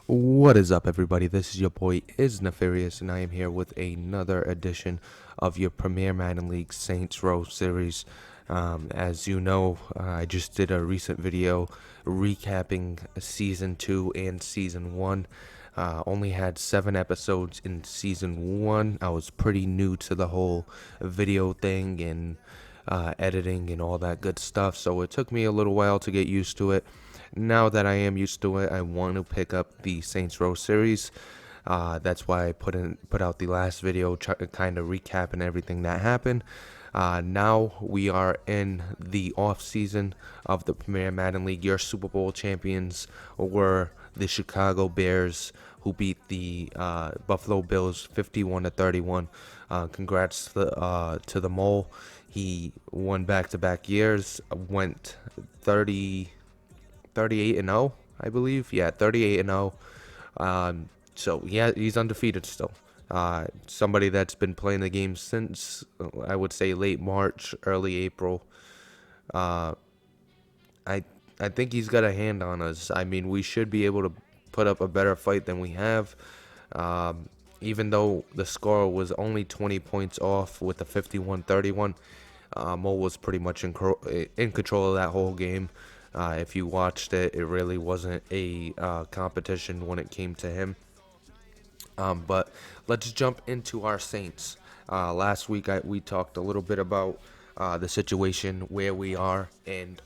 What is up, everybody? This is your boy Is Nefarious, and I am here with another edition of your Premier Madden League Saints Row series. As you know, I just did a recent video recapping Season 2 and Season 1. Only had 7 episodes in Season 1. I was pretty new to the whole video thing and editing and all that good stuff, so it took me a little while to get used to it. Now that I am used to it, I want to pick up the Saints Row series. That's why I put out the last video, kind of recapping everything that happened. Now we are in the off season of the Premier Madden League. Your Super Bowl champions were the Chicago Bears, who beat the Buffalo Bills 51-31. Congrats to the Mole. He won back-to-back years. Went 38-0, I believe. Yeah, 38-0. So yeah, he's undefeated still. Somebody that's been playing the game since I would say late March, early April. Uh, I I think he's got a hand on us. I mean, we should be able to put up a better fight than we have. Um, Even though the score was only 20 points off with the 51-31, Mo was pretty much in control of that whole game. If you watched it, it really wasn't a competition when it came to him. But let's jump into our Saints. Last week we talked a little bit about the situation where we are and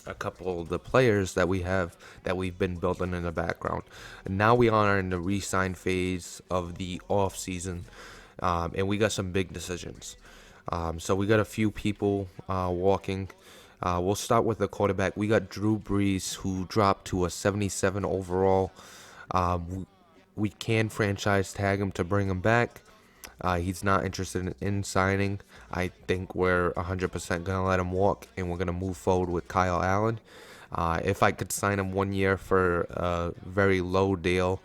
a couple of the players that we have that we've been building in the background. And now we are in the re-sign phase of the off season, and we got some big decisions. So we got a few people walking. We'll start with the quarterback. We got Drew Brees, who dropped to a 77 overall. We can franchise tag him to bring him back. He's not interested in signing. I think we're 100% going to let him walk, and we're going to move forward with Kyle Allen. If I could sign him 1 year for a very low deal,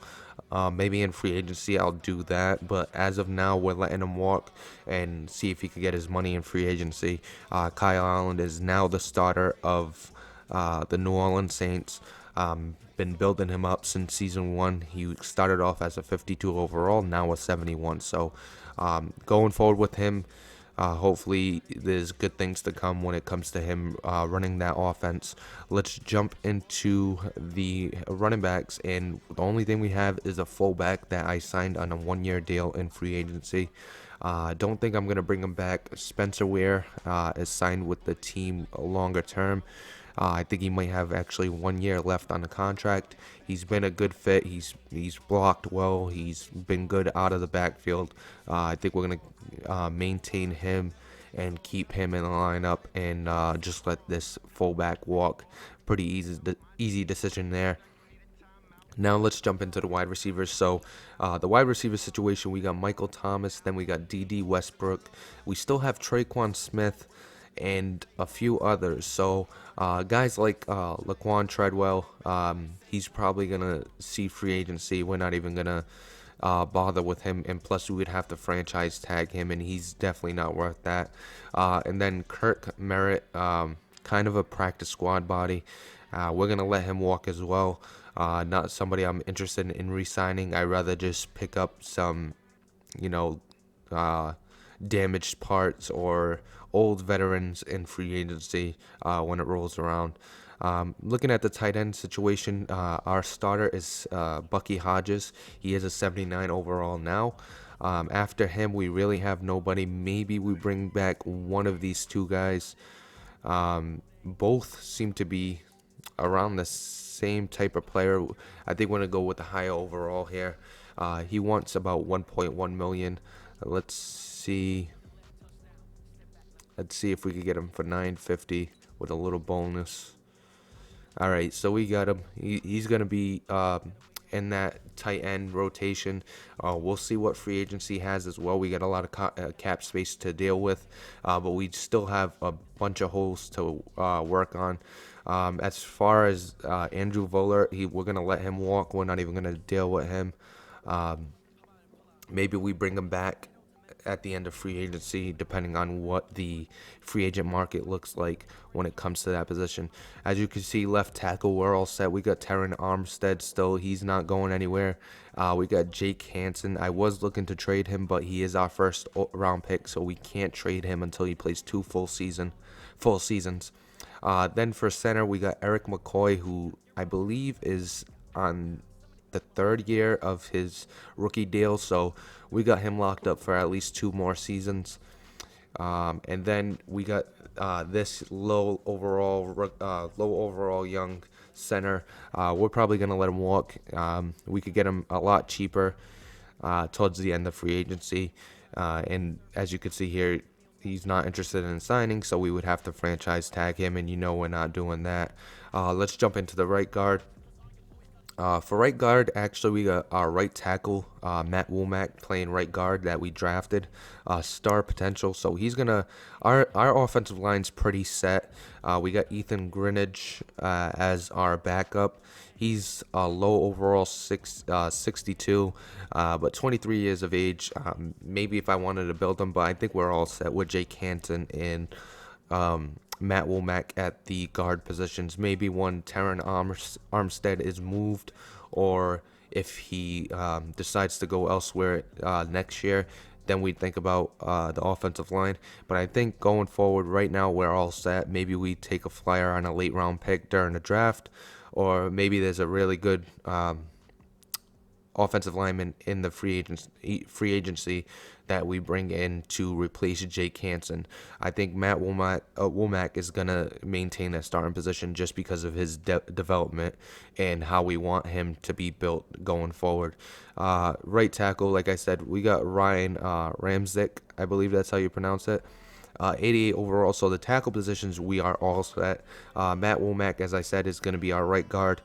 maybe in free agency, I'll do that. But as of now, we're letting him walk and see if he could get his money in free agency. Kyle Allen is now the starter of the New Orleans Saints. Been building him up since season 1. He started off as a 52 overall, now a 71. So going forward with him, hopefully there's good things to come when it comes to him running that offense. Let's jump into the running backs, and the only thing we have is a fullback that I signed on a 1-year deal in free agency. Don't think I'm going to bring him back. Spencer Ware is signed with the team longer term. I think he might have actually 1 year left on the contract. He's been a good fit. He's blocked well. He's been good out of the backfield. I think we're gonna maintain him and keep him in the lineup and just let this fullback walk. Pretty easy decision there. Now let's jump into the wide receivers. So the wide receiver situation, we got Michael Thomas, then we got D.D. Westbrook. We still have Traquan Smith and a few others. So guys like Laquan Treadwell, he's probably going to see free agency. We're not even going to bother with him. And plus, we would have to franchise tag him, and he's definitely not worth that. And then Kirk Merritt, kind of a practice squad body. We're going to let him walk as well. Not somebody I'm interested in re-signing. I'd rather just pick up some, you know, damaged parts or old veterans in free agency when it rolls around. Looking at the tight end situation, our starter is Bucky Hodges. He is a 79 overall now. After him, we really have nobody. Maybe we bring back one of these two guys. Both seem to be around the same type of player. I think we're going to go with the higher overall here. He wants about 1.1 million. Let's see. Let's see if we could get him for 950 with a little bonus. All right, so we got him. He's going to be in that tight end rotation. We'll see what free agency has as well. We got a lot of cap space to deal with, but we still have a bunch of holes to work on. As far as Andrew Voller, we're going to let him walk. We're not even going to deal with him. Maybe we bring him back at the end of free agency, depending on what the free agent market looks like when it comes to that position. As you can see, left tackle, we're all set. We got Terran Armstead still. He's not going anywhere. We got Jake Hansen. I was looking to trade him, but he is our first round pick, so we can't trade him until he plays two full seasons. Then for center, we got Eric McCoy, who I believe is on the third year of his rookie deal, so we got him locked up for at least two more seasons. And then we got this low overall young center. We're probably gonna let him walk. We could get him a lot cheaper towards the end of free agency. And as you can see here, he's not interested in signing, so we would have to franchise tag him, and we're not doing that. Let's jump into the right guard. For right guard, actually, we got our right tackle, Matt Womack, playing right guard that we drafted. Star potential. So he's going to. Our offensive line's pretty set. We got Ethan Greenidge as our backup. He's low overall, 62, but 23 years of age. Maybe if I wanted to build him, but I think we're all set with Jake Hansen and Matt Womack at the guard positions. Maybe when Terran Armstead is moved, or if he decides to go elsewhere next year, then we'd think about the offensive line. But I think going forward, right now, we're all set. Maybe we take a flyer on a late round pick during the draft, or maybe there's a really good offensive lineman in the free agency that we bring in to replace Jake Hansen. I think Matt Womack is going to maintain that starting position just because of his development and how we want him to be built going forward. Right tackle, like I said, we got Ryan Ramczyk. I believe that's how you pronounce it. 88 overall. So the tackle positions, we are all set. Matt Womack, as I said, is going to be our right guard.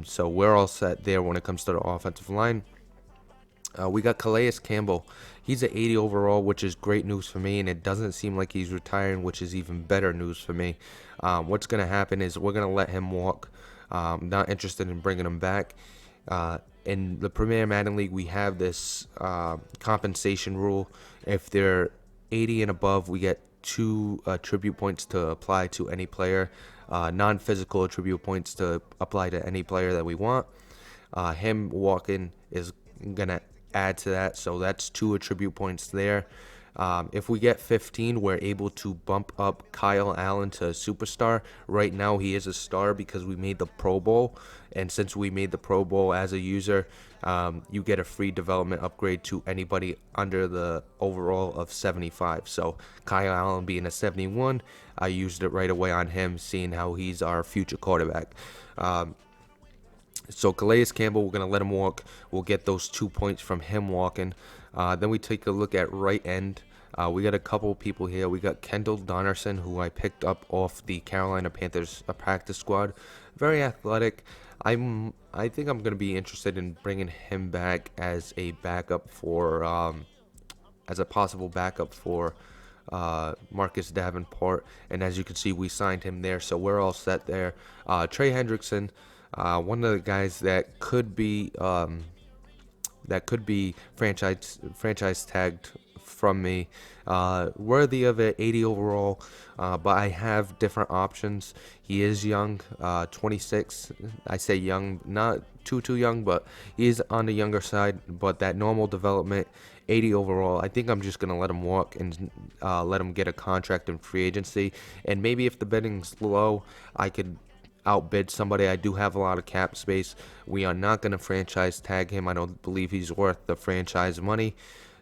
So we're all set there when it comes to the offensive line. We got Calais Campbell. He's an 80 overall, which is great news for me, and it doesn't seem like he's retiring, which is even better news for me. What's going to happen is we're going to let him walk. Not interested in bringing him back. In the Premier Madden League, we have this compensation rule. If they're 80 and above, we get 2 attribute points to apply to any player. Non-physical attribute points to apply to any player that we want. Him walking is going to add to that, so that's 2 attribute points there. If we get 15, we're able to bump up Kyle Allen to a superstar. Right now, he is a star because we made the Pro Bowl, and since we made the Pro Bowl as a user, you get a free development upgrade to anybody under the overall of 75. So Kyle Allen being a 71, I used it right away on him, seeing how he's our future quarterback. So Calais Campbell, we're going to let him walk. We'll get those 2 points from him walking. Then we take a look at right end. We got a couple people here. We got Kendall Donnerson, who I picked up off the Carolina Panthers practice squad. Very athletic. I think I'm going to be interested in bringing him back as a backup for, as a possible backup for Marcus Davenport. And as you can see, we signed him there, so we're all set there. Trey Hendrickson, one of the guys that could be franchise tagged from me, worthy of it, 80 overall, but I have different options. He is young, 26. I say young, not too young, but he is on the younger side. But that normal development, 80 overall, I think I'm just gonna let him walk and let him get a contract in free agency. And maybe if the bidding's low, I could outbid somebody. I do have a lot of cap space. We are not going to franchise tag him. I don't believe he's worth the franchise money.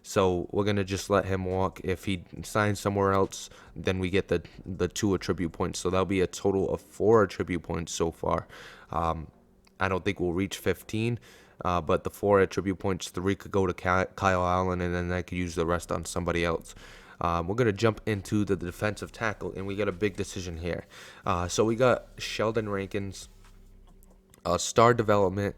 So we're going to just let him walk. If he signs somewhere else, then we get the 2 attribute points. So that'll be a total of 4 attribute points so far. I don't think we'll reach 15, but the 4 attribute points, 3 could go to Kyle Allen, and then I could use the rest on somebody else. We're going to jump into the defensive tackle, and we got a big decision here. So we got Sheldon Rankins, star development.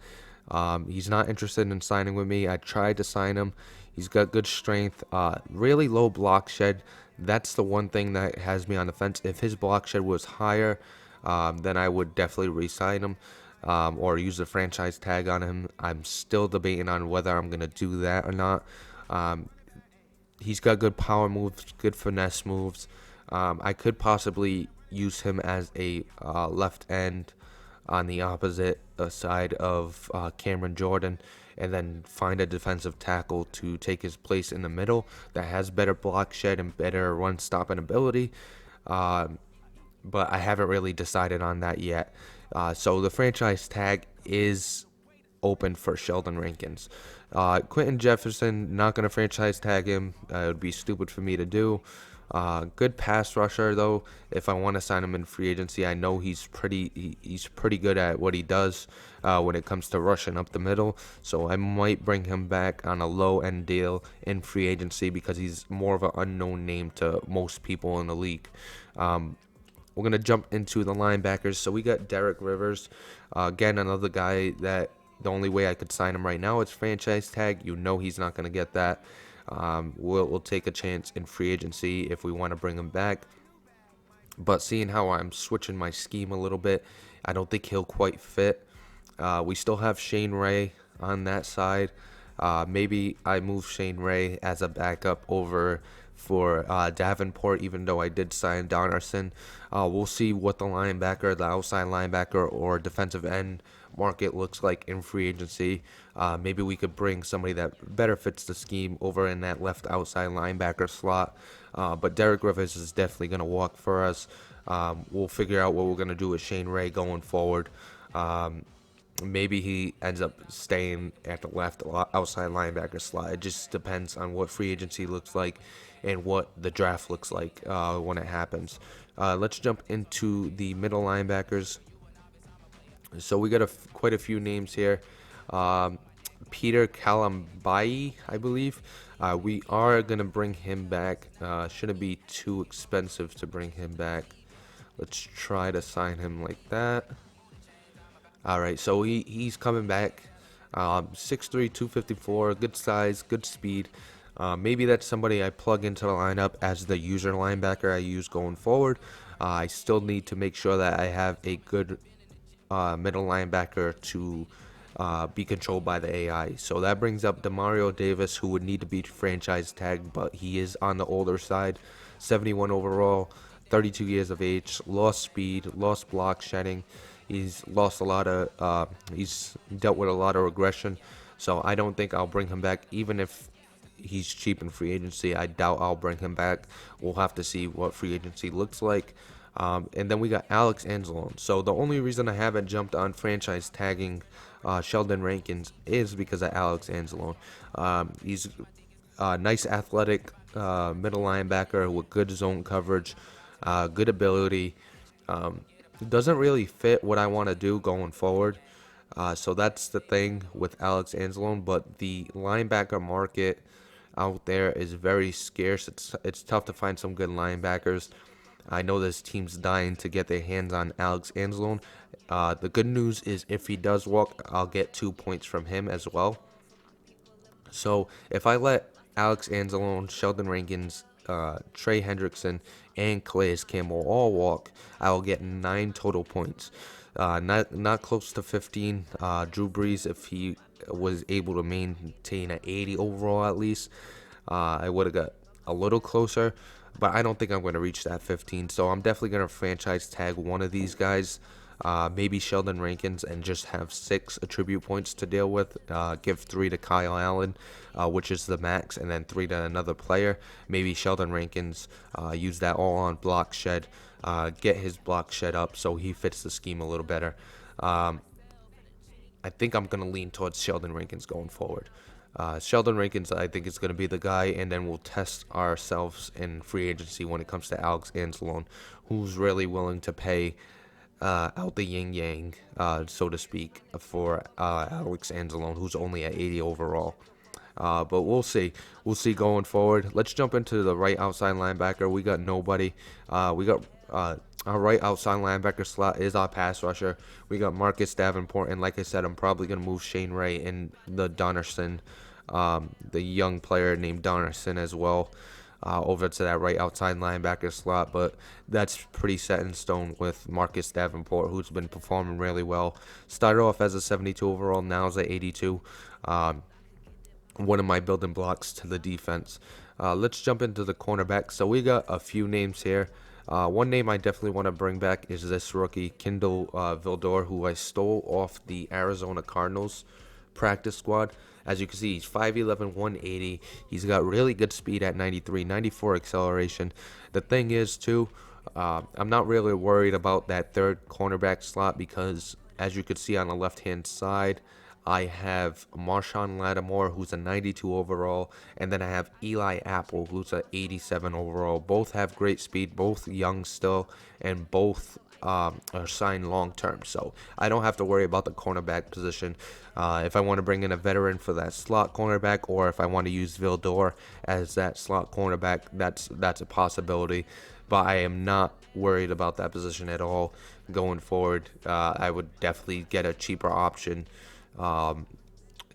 He's not interested in signing with me. I tried to sign him. He's got good strength, really low block shed. That's the one thing that has me on the fence. If his block shed was higher, then I would definitely re-sign him or use the franchise tag on him. I'm still debating on whether I'm going to do that or not. He's got good power moves, good finesse moves. I could possibly use him as a left end on the opposite side of Cameron Jordan, and then find a defensive tackle to take his place in the middle that has better block shed and better run stopping ability. But I haven't really decided on that yet. So the franchise tag is open for Sheldon Rankins. Quentin Jefferson, not going to franchise tag him. It would be stupid for me to do. Good pass rusher though. If I want to sign him in free agency, I know he's pretty good at what he does when it comes to rushing up the middle. So I might bring him back on a low end deal in free agency because he's more of an unknown name to most people in the league. We're going to jump into the linebackers. So we got Derek Rivers. Again, another guy that the only way I could sign him right now is franchise tag. You know he's not going to get that. We'll take a chance in free agency if we want to bring him back. But seeing how I'm switching my scheme a little bit, I don't think he'll quite fit. We still have Shane Ray on that side. Maybe I move Shane Ray as a backup over for Davenport, even though I did sign Donnerson. We'll see what the outside linebacker or defensive end market looks like in free agency. Maybe we could bring somebody that better fits the scheme over in that left outside linebacker slot. But Derek Rivers is definitely going to walk for us. We'll figure out what we're going to do with Shane Ray going forward. Maybe he ends up staying at the left outside linebacker slot. It just depends on what free agency looks like and what the draft looks like when it happens. Let's jump into the middle linebackers. So we got quite a few names here. Peter Kalambai, I believe. We are going to bring him back. Shouldn't be too expensive to bring him back. Let's try to sign him like that. All right, so he's coming back. 6'3", 254, good size, good speed. Maybe that's somebody I plug into the lineup as the user linebacker I use going forward. I still need to make sure that I have a good middle linebacker to be controlled by the AI. So that brings up Demario Davis, who would need to be franchise tagged, but he is on the older side. 71 overall, 32 years of age, lost speed, lost block shedding. He's lost a lot of, he's dealt with a lot of regression. So I don't think I'll bring him back, even if he's cheap in free agency. I doubt I'll bring him back. We'll have to see what free agency looks like. And then we got Alex Anzalone. So the only reason I haven't jumped on franchise tagging Sheldon Rankins is because of Alex Anzalone. He's a nice athletic middle linebacker with good zone coverage, good ability. Doesn't really fit what I want to do going forward. So that's the thing with Alex Anzalone. But the linebacker market out there is very scarce. It's tough to find some good linebackers. I know this team's dying to get their hands on Alex Anzalone. The good news is if he does walk, I'll get 2 points from him as well. So if I let Alex Anzalone, Sheldon Rankins, Trey Hendrickson, and Calais Campbell all walk, I will get 9 total points. Not close to 15. Drew Brees, if he was able to maintain an 80 overall at least, I would have got a little closer. But I don't think I'm going to reach that 15. So I'm definitely going to franchise tag one of these guys. Maybe Sheldon Rankins, and just have 6 attribute points to deal with. Give 3 to Kyle Allen, which is the max, and then 3 to another player. Maybe Sheldon Rankins, use that all on block shed, get his block shed up so he fits the scheme a little better. I think I'm going to lean towards Sheldon Rankins going forward. Sheldon Rankins, I think, is going to be the guy, and then we'll test ourselves in free agency when it comes to Alex Anzalone, who's really willing to pay out the yin-yang, so to speak, for Alex Anzalone, who's only at 80 overall. But we'll see. We'll see going forward. Let's jump into the right outside linebacker. We got nobody. We got our right outside linebacker slot is our pass rusher. We got Marcus Davenport, and like I said, I'm probably going to move Shane Ray and the Donnerson, the young player named Donnerson as well, over to that right outside linebacker slot. But that's pretty set in stone with Marcus Davenport, who's been performing really well. Started off as a 72 overall, now is at 82. one of my building blocks to the defense. Let's jump into the cornerback. So we got a few names here. One name I definitely want to bring back is this rookie, Kindle Vildor, who I stole off the Arizona Cardinals practice squad. As you can see, he's 5'11", 180. He's got really good speed at 93, 94 acceleration. The thing is, too, I'm not really worried about that third cornerback slot because, as you could see on the left-hand side, I have Marshawn Lattimore, who's a 92 overall, and then I have Eli Apple, who's a 87 overall. Both have great speed, both young still, and both are signed long term. So I don't have to worry about the cornerback position. If I want to bring in a veteran for that slot cornerback, or if I want to use Vildor as that slot cornerback, that's a possibility. But I am not worried about that position at all going forward. I would definitely get a cheaper option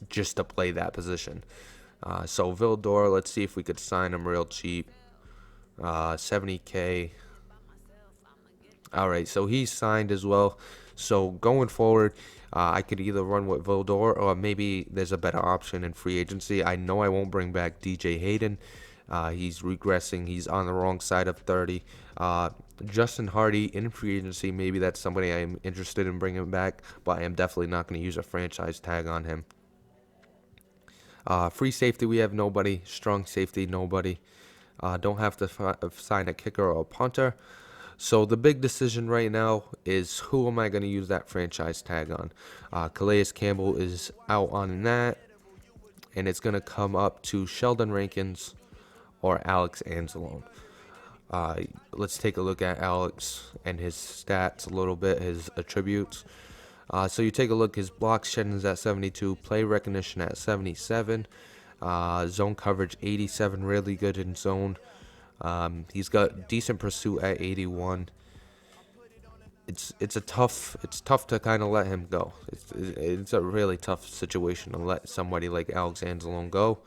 just to play that position. So Vildor, let's see if we could sign him real cheap. 70K. All right, so he's signed as well. So going forward, I could either run with Vildor or maybe there's a better option in free agency. I know I won't bring back DJ Hayden. He's regressing. He's on the wrong side of 30. Justin Hardy in free agency, maybe that's somebody I'm interested in bringing back, but I am definitely not going to use a franchise tag on him. Free safety, we have nobody. Strong safety, nobody. Don't have to sign a kicker or a punter. So the big decision right now is who am I going to use that franchise tag on? Calais Campbell is out on that, and it's going to come up to Sheldon Rankins or Alex Anzalone. Let's take a look at Alex and his stats a little bit, his attributes. So you take a look, his block shedding is at 72, play recognition at 77, zone coverage 87, really good in zone. He's got decent pursuit at 81. It's tough to kind of let him go. It's a really tough situation to let somebody like Alex Anzalone go.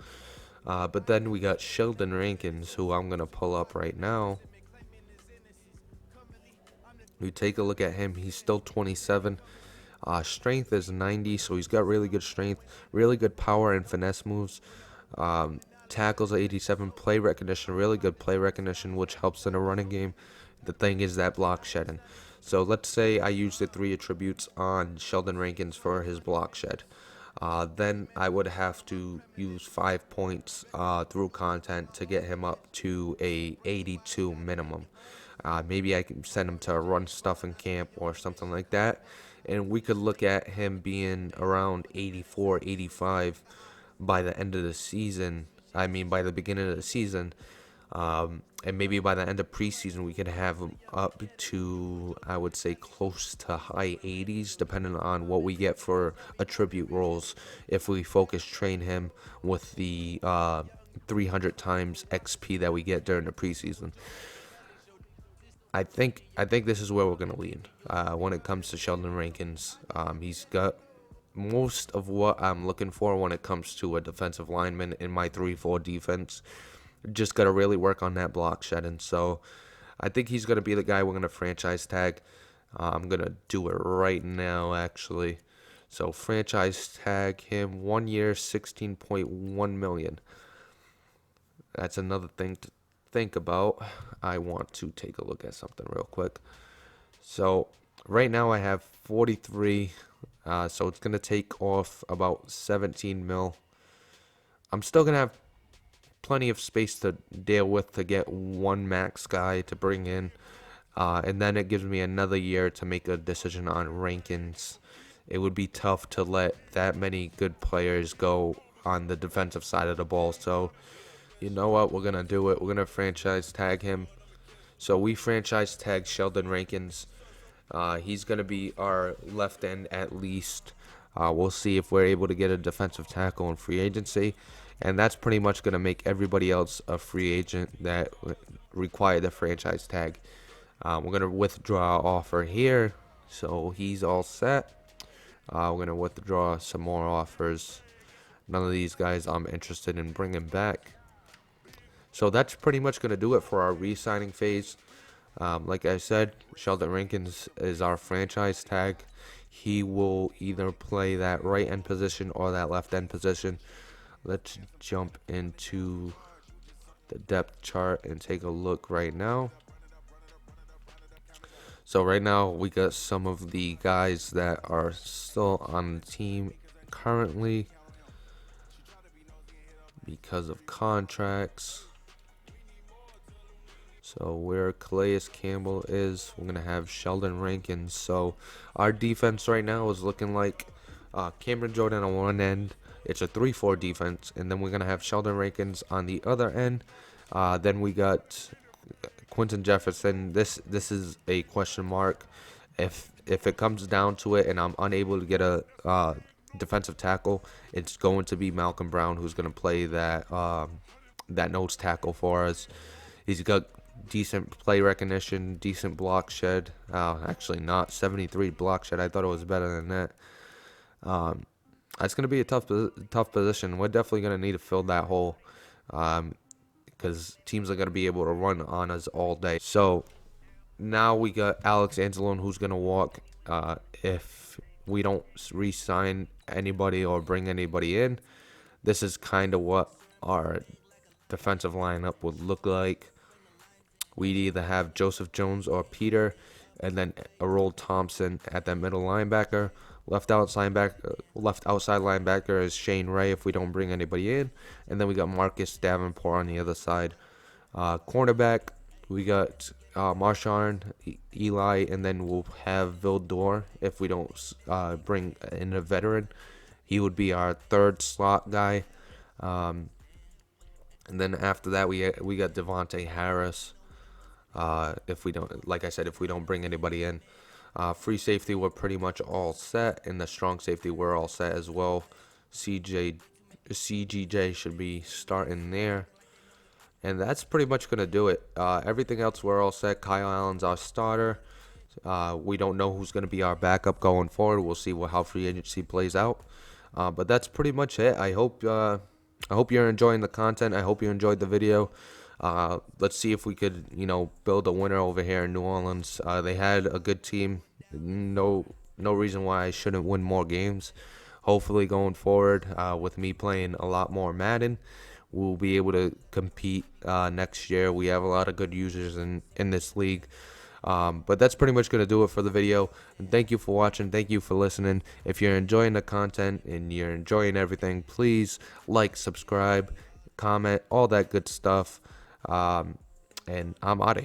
But then we got Sheldon Rankins, who I'm going to pull up right now. We take a look at him. He's still 27. Strength is 90, so he's got really good strength, really good power and finesse moves. Tackles are 87. Play recognition, really good play recognition, which helps in a running game. The thing is that block shedding. So let's say I use the 3 attributes on Sheldon Rankins for his block shed. Then I would have to use 5 points through content to get him up to a 82 minimum. Maybe I can send him to run stuff in camp or something like that. And we could look at him being around 84, 85 by the end of the season. I mean, by the beginning of the season. And maybe by the end of preseason, we could have him up to, I would say, close to high 80s, depending on what we get for attribute roles. If we focus train him with the 300 times XP that we get during the preseason. I think this is where we're going to lean when it comes to Sheldon Rankins. He's got most of what I'm looking for when it comes to a defensive lineman in my 3-4 defense. Just got to really work on that block shedding. So I think he's going to be the guy we're going to franchise tag. I'm going to do it right now, actually. So franchise tag him 1 year, $16.1 million. That's another thing to think about. I want to take a look at something real quick. So right now I have 43, so it's going to take off about 17 mil. I'm still going to have plenty of space to deal with to get one max guy to bring in, and then it gives me another year to make a decision on Rankins. It would be tough to let that many good players go on the defensive side of the ball. So you know what, we're going to do it. We're going to franchise tag him. So we franchise tag Sheldon Rankins. He's going to be our left end at least. We'll see if we're able to get a defensive tackle in free agency. And that's pretty much going to make everybody else a free agent that require the franchise tag. We're going to withdraw offer here. So he's all set. We're going to withdraw some more offers. None of these guys I'm interested in bringing back. So that's pretty much going to do it for our re-signing phase. Like I said, Sheldon Rankins is our franchise tag. He will either play that right end position or that left end position. let's jump into the depth chart and take a look right now. So right now we got some of the guys that are still on the team currently because of contracts. So where Calais Campbell is, we're gonna have Sheldon Rankins. So our defense right now is looking like Cameron Jordan on one end. It's a 3-4 defense, and then we're gonna have Sheldon Rankins on the other end. Then we got Quentin Jefferson. This is a question mark. If it comes down to it, and I'm unable to get a defensive tackle, it's going to be Malcolm Brown who's going to play that nose tackle for us. He's got decent play recognition, decent block shed. Actually, not 73 block shed. I thought it was better than that. It's going to be a tough position. We're definitely going to need to fill that hole. Because teams are going to be able to run on us all day. So now we got Alex Anzalone who's going to walk if we don't re-sign anybody or bring anybody in. This is kind of what our defensive lineup would look like. We'd either have Joseph Jones or Peter, and then Errol Thompson at that middle linebacker. Left outside linebacker is Shane Ray if we don't bring anybody in. And then we got Marcus Davenport on the other side. Cornerback, we got Marshawn, Eli, and then we'll have Vildor if we don't bring in a veteran. He would be our third slot guy. And then after that, we got Devontae Harris. If we don't, like I said, if we don't bring anybody in. Free safety, we're pretty much all set. And the strong safety, we're all set as well. CGJ should be starting there. And that's pretty much going to do it. Everything else, we're all set. Kyle Allen's our starter. We don't know who's going to be our backup going forward. We'll see how free agency plays out. But that's pretty much it. I hope you're enjoying the content. I hope you enjoyed the video. Let's see if we could, build a winner over here in New Orleans. They had a good team. No reason why I shouldn't win more games. Hopefully going forward, with me playing a lot more Madden, we'll be able to compete next year. We have a lot of good users in this league. But that's pretty much going to do it for the video. And thank you for watching. Thank you for listening. If you're enjoying the content and you're enjoying everything, please like, subscribe, comment, all that good stuff. And I'm out of here.